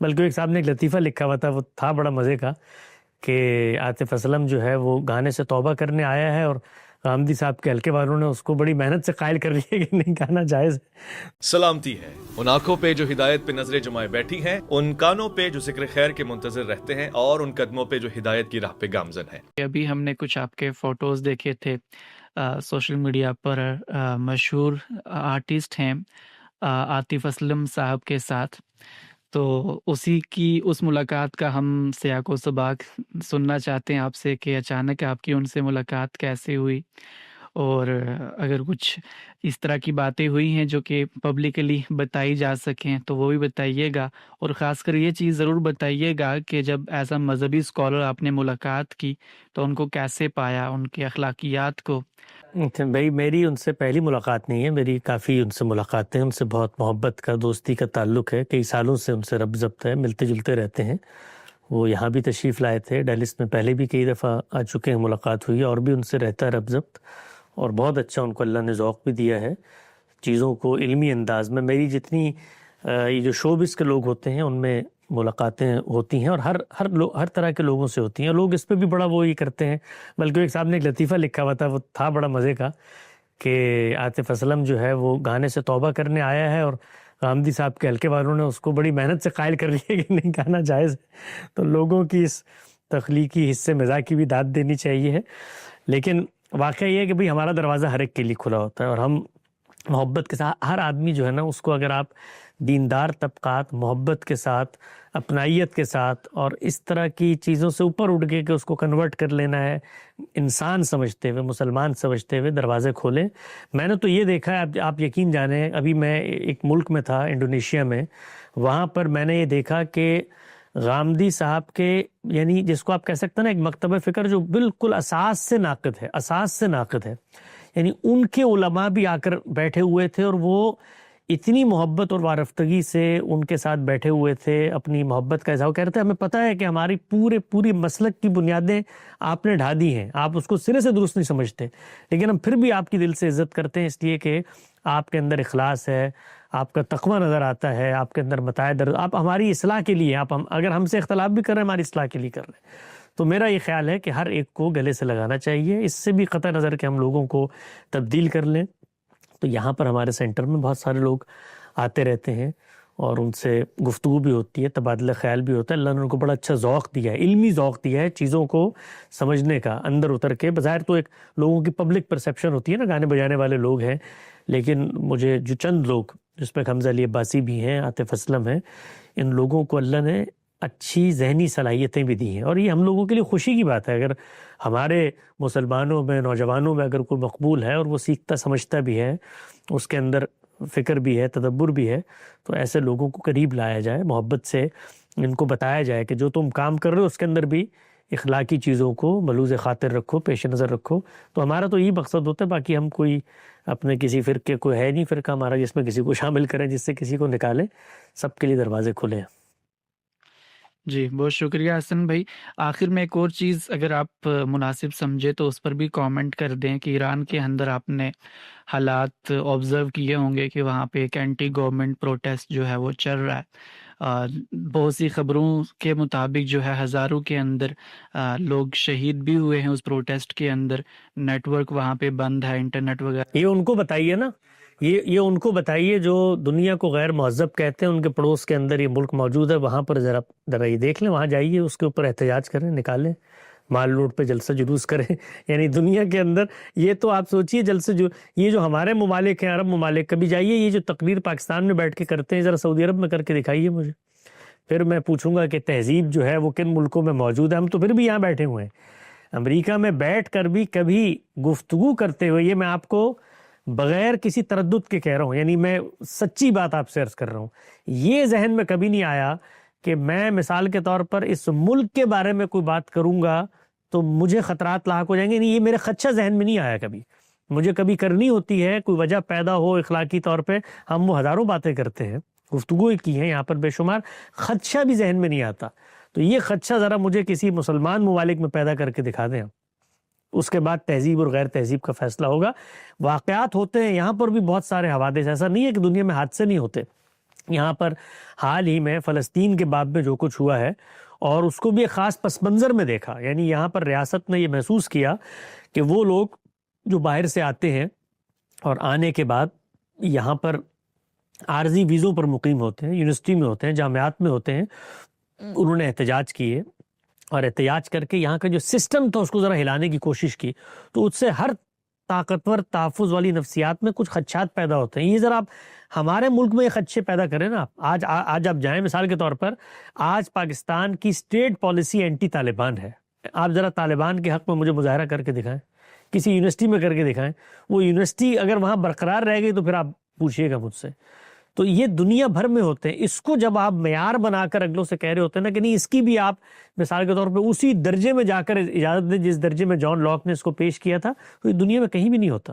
بلکہ ایک صاحب نے ایک لطیفہ لکھا ہوا تھا، وہ تھا بڑا مزے کا، کہ عاطف اسلم جو ہے وہ گانے سے توبہ کرنے آیا ہے اور غامدی صاحب کے حلقے والوں نے اس کو بڑی محنت سے قائل کر لیا کہ نہیں گانا جائز ہے۔ سلامتی ہے ان آنکھوں پہ جو ہدایت پہ نظریں جمائے بیٹھی ہیں، ان کانوں پہ جو ذکر خیر کے منتظر رہتے ہیں، اور ان قدموں پہ جو ہدایت کی راہ پہ گامزن ہیں۔ ابھی ہم نے کچھ آپ کے فوٹوز دیکھے تھے سوشل میڈیا پر، مشہور آرٹسٹ ہیں عاطف اسلم صاحب کے ساتھ، تو اسی کی اس ملاقات کا ہم سیاق و سباق سننا چاہتے ہیں آپ سے کہ اچانک آپ کی ان سے ملاقات کیسے ہوئی، اور اگر کچھ اس طرح کی باتیں ہوئی ہیں جو کہ پبلکلی بتائی جا سکیں تو وہ بھی بتائیے گا، اور خاص کر یہ چیز ضرور بتائیے گا کہ جب ایسا مذہبی اسکالر آپ نے ملاقات کی تو ان کو کیسے پایا، ان کے اخلاقیات کو۔ بھائی میری ان سے پہلی ملاقات نہیں ہے، میری کافی ان سے ملاقاتیں، ان سے بہت محبت کا، دوستی کا تعلق ہے، کئی سالوں سے ان سے ربط ضبط ہے، ملتے جلتے رہتے ہیں۔ وہ یہاں بھی تشریف لائے تھے، ڈیلس میں پہلے بھی کئی دفعہ آ چکے ہیں، ملاقات ہوئی، اور بھی ان سے رہتا ہے ربط ضبط، اور بہت اچھا ان کو اللہ نے ذوق بھی دیا ہے چیزوں کو علمی انداز میں۔ میری جتنی یہ جو شوبز کے لوگ ہوتے ہیں ان میں ملاقاتیں ہوتی ہیں، اور ہر طرح کے لوگوں سے ہوتی ہیں، لوگ اس پہ بھی بڑا وہ یہ کرتے ہیں۔ بلکہ ایک صاحب نے ایک لطیفہ لکھا ہوا تھا، وہ تھا بڑا مزے کا، کہ عاطف اسلم جو ہے وہ گانے سے توبہ کرنے آیا ہے اور غامدی صاحب کے حلقے والوں نے اس کو بڑی محنت سے قائل کر لیا کہ نہیں گانا جائز ہے۔ تو لوگوں کی اس تخلیقی حصے مزاح کی بھی داد دینی چاہیے ہے، لیکن واقعہ یہ ہے کہ بھئی ہمارا دروازہ ہر ایک کے لیے کھلا ہوتا ہے، اور ہم محبت کے ساتھ، ہر آدمی جو ہے نا اس کو، اگر آپ دیندار طبقات محبت کے ساتھ، اپنائیت کے ساتھ، اور اس طرح کی چیزوں سے اوپر اٹھ کے کہ اس کو کنورٹ کر لینا ہے انسان سمجھتے ہوئے، مسلمان سمجھتے ہوئے، دروازے کھولیں۔ میں نے تو یہ دیکھا ہے، آپ یقین جانیں، ابھی میں ایک ملک میں تھا، انڈونیشیا میں، وہاں پر میں نے یہ دیکھا کہ غامدی صاحب کے، یعنی جس کو آپ کہہ سکتے ہیں نا ایک مکتبہ فکر جو بالکل اساس سے ناقد ہے، اساس سے ناقد ہے، یعنی ان کے علماء بھی آ کر بیٹھے ہوئے تھے، اور وہ اتنی محبت اور وارفتگی سے ان کے ساتھ بیٹھے ہوئے تھے، اپنی محبت کا اظہار کرتے ہیں۔ ہمیں پتہ ہے کہ ہماری پوری مسلک کی بنیادیں آپ نے ڈھا دی ہیں، آپ اس کو سرے سے درست نہیں سمجھتے، لیکن ہم پھر بھی آپ کی دل سے عزت کرتے ہیں، اس لیے کہ آپ کے اندر اخلاص ہے، آپ کا تقوی نظر آتا ہے، آپ کے اندر متاع درد، آپ ہماری اصلاح کے لیے، اگر ہم سے اختلاف بھی کر رہے ہیں ہماری اصلاح کے لیے کر رہے ہیں۔ تو میرا یہ خیال ہے کہ ہر ایک کو گلے سے لگانا چاہیے، اس سے بھی قطع نظر کہ ہم لوگوں کو تبدیل کر لیں۔ تو یہاں پر ہمارے سینٹر میں بہت سارے لوگ آتے رہتے ہیں، اور ان سے گفتگو بھی ہوتی ہے، تبادلہ خیال بھی ہوتا ہے۔ اللہ نے ان کو بڑا اچھا ذوق دیا ہے، علمی ذوق دیا ہے چیزوں کو سمجھنے کا، اندر اتر کے۔ بظاہر تو ایک لوگوں کی پبلک پرسیپشن ہوتی ہے نا، گانے بجانے والے لوگ ہیں، لیکن مجھے جو چند لوگ، جس میں حمزہ علی عباسی بھی ہیں، عاطف اسلم ہیں، ان لوگوں کو اللہ نے اچھی ذہنی صلاحیتیں بھی دی ہیں، اور یہ ہم لوگوں کے لیے خوشی کی بات ہے۔ اگر ہمارے مسلمانوں میں، نوجوانوں میں اگر کوئی مقبول ہے اور وہ سیکھتا سمجھتا بھی ہے، اس کے اندر فکر بھی ہے، تدبر بھی ہے، تو ایسے لوگوں کو قریب لایا جائے، محبت سے ان کو بتایا جائے کہ جو تم کام کر رہے ہو اس کے اندر بھی اخلاقی چیزوں کو ملوز خاطر رکھو، پیش نظر رکھو۔ تو ہمارا تو یہی مقصد ہوتا ہے، باقی ہم کوئی اپنے کسی فرقے کو ہے نہیں فرقہ ہمارا جس میں کسی کو شامل کریں، جس سے کسی کو نکالیں، سب کے لیے دروازے کھلے ہیں۔ جی بہت شکریہ حسن بھائی۔ آخر میں ایک اور چیز اگر آپ مناسب سمجھے تو اس پر بھی کامنٹ کر دیں کہ ایران کے اندر آپ نے حالات آبزرو کیے ہوں گے کہ وہاں پہ ایک اینٹی گورنمنٹ پروٹیسٹ جو ہے وہ چل رہا ہے۔ بہت سی خبروں کے مطابق جو ہے ہزاروں کے اندر لوگ شہید بھی ہوئے ہیں اس پروٹیسٹ کے اندر، نیٹ ورک وہاں پہ بند ہے، انٹرنیٹ وغیرہ۔ یہ ان کو بتائیے نا، یہ ان کو بتائیے جو دنیا کو غیر مہذب کہتے ہیں، ان کے پڑوس کے اندر یہ ملک موجود ہے، وہاں پر ذرا یہ دیکھ لیں، وہاں جائیے، اس کے اوپر احتجاج کریں، نکالیں، مال روڈ پہ جلسہ جلوس کریں۔ یعنی دنیا کے اندر یہ تو آپ سوچئے جلسے، یہ جو ہمارے ممالک ہیں، عرب ممالک، کبھی جائیے یہ جو تقریر پاکستان میں بیٹھ کے کرتے ہیں، ذرا سعودی عرب میں کر کے دکھائیے مجھے، پھر میں پوچھوں گا کہ تہذیب جو ہے وہ کن ملکوں میں موجود ہے۔ ہم تو پھر بھی یہاں بیٹھے ہوئے ہیں، امریکہ میں بیٹھ کر بھی کبھی گفتگو کرتے ہوئے، یہ میں آپ کو بغیر کسی تردد کے کہہ رہا ہوں، یعنی میں سچی بات آپ سے عرض کر رہا ہوں، یہ ذہن میں کبھی نہیں آیا کہ میں مثال کے طور پر اس ملک کے بارے میں کوئی بات کروں گا تو مجھے خطرات لاحق ہو جائیں گے، نہیں، یہ میرے خدشہ ذہن میں نہیں آیا کبھی۔ مجھے کبھی کرنی ہوتی ہے، کوئی وجہ پیدا ہو اخلاقی طور پہ، ہم وہ ہزاروں باتیں کرتے ہیں، گفتگو کی ہیں یہاں پر بے شمار، خدشہ بھی ذہن میں نہیں آتا۔ تو یہ خدشہ ذرا مجھے کسی مسلمان ممالک میں پیدا کر کے دکھا دیں، اس کے بعد تہذیب اور غیر تہذیب کا فیصلہ ہوگا۔ واقعات ہوتے ہیں یہاں پر بھی بہت سارے حوادث، ایسا نہیں ہے کہ دنیا میں حادثے نہیں ہوتے، یہاں پر حال ہی میں فلسطین کے باب میں جو کچھ ہوا ہے اور اس کو بھی ایک خاص پس منظر میں دیکھا، یعنی یہاں پر ریاست نے یہ محسوس کیا کہ وہ لوگ جو باہر سے آتے ہیں اور آنے کے بعد یہاں پر عارضی ویزوں پر مقیم ہوتے ہیں، یونیورسٹی میں ہوتے ہیں، جامعات میں ہوتے ہیں، انہوں نے احتجاج کیے اور احتجاج کر کے یہاں کا جو سسٹم تھا اس کو ذرا ہلانے کی کوشش کی، تو اس سے ہر طاقتور تحفظ والی نفسیات میں کچھ خدشات پیدا ہوتے ہیں۔ یہ ذرا آپ ہمارے ملک میں یہ خدشے پیدا کریں نا، آج آپ جائیں مثال کے طور پر، آج پاکستان کی اسٹیٹ پالیسی اینٹی طالبان ہے، آپ ذرا طالبان کے حق میں مجھے مظاہرہ کر کے دکھائیں، کسی یونیورسٹی میں کر کے دکھائیں، وہ یونیورسٹی اگر وہاں برقرار رہ گئی تو پھر آپ پوچھئے گا مجھ سے۔ تو یہ دنیا بھر میں ہوتے ہیں، اس کو جب آپ معیار بنا کر اگلوں سے کہہ رہے ہوتے ہیں نا کہ نہیں، اس کی بھی آپ مثال کے طور پہ اسی درجے میں جا کر اجازت دیں جس درجے میں جان لاک نے اس کو پیش کیا تھا، تو یہ دنیا میں کہیں بھی نہیں ہوتا۔